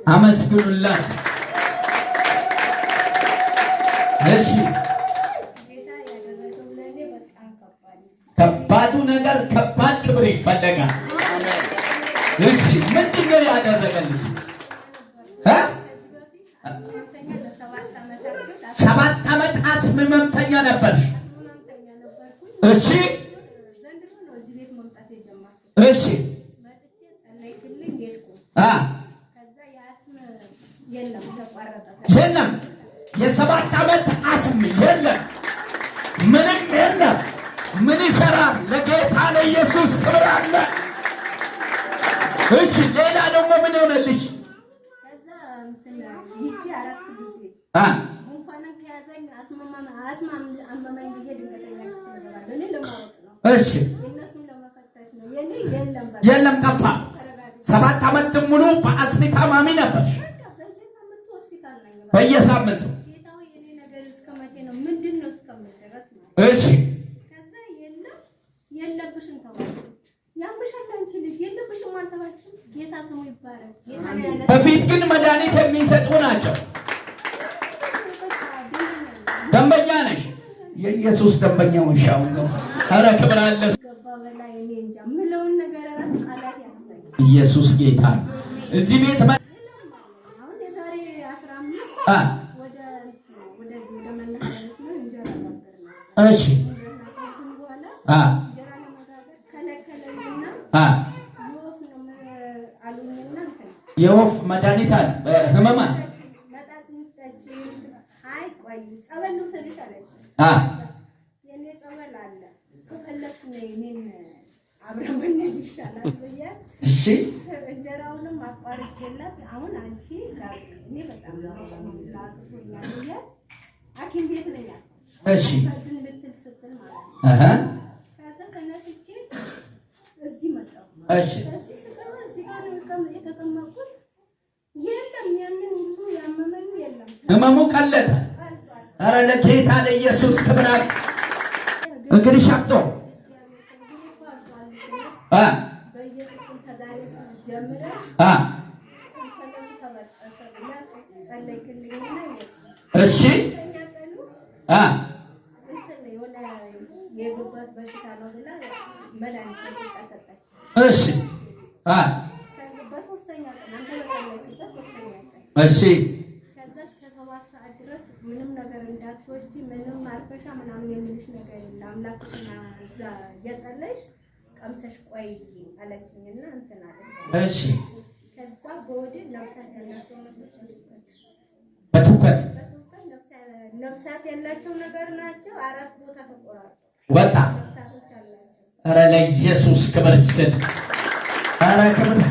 አመስግኑላት። እሺ ከባዱ ነገር ከባድ ክብር ይፈልጋል። እሺ ምንድነው ያደረገልሽ? 7 ዓመት አስም ህመምተኛ ነበርሽ። እሺ እሺ የለም የ7 ዓመት አስም የለም፣ ምንም የለም። ምን ይሰራል? ለጌታ ለኢየሱስ ክብር አለ። እሺ ሌላ ደግሞ ምን ሆነልሽ? እሺ የለም ጠፋ። 7 ዓመት ሙሉ በአስም ታማሚ ነበርሽ። በየሳምንቱ እሺ በፊት ግን መድኃኒት የሚሰጡ ናቸው። ደንበኛ ነሽ። የኢየሱስ ደንበኛ ወንሻው ነው። ኧረ ክብር አለ። ኢየሱስ ጌታ ነው። እዚህ ቤት እሺ የወፍ መድኃኒት አለ ህመማ እሺ እንጀራውንም አቋርጬላት አሁን አንቺ እኔ በጣም ሐኪም ቤት ነኝ። እሺ እንድትል ስትል ማለት ነው። ከዛ ተነስቼ እዚህ መጣሁ። እሺ እዚህ ስገባ እዚህ ጋር የተቀመጥኩት የለም፣ ያንን ሁሉ ያመመኝ የለም። ህመሙ ቀለጠ። ኧረ ለጌታ ለኢየሱስ ክብር አለ። እንግዲህ ሻብቶ እሺ እሺ እሺ ምንም ነገር እንዳትወጪ ምንም አልፈሻ ምናምን የሚልሽ ነገር የለም። አምላክሽና እዛ እየጸለይሽ ቀምሰሽ ቆይ አለችኝና እንትን አለ። እሺ ከዛ ጎድ ነፍሳት ያላቸው በትውከት ነፍሳት ያላቸው ነገር ናቸው። 4 ቦታ ተቆራርጠው ወጣ። ኧረ ለኢየሱስ ክብር ይስጥ። ኧረ ክብር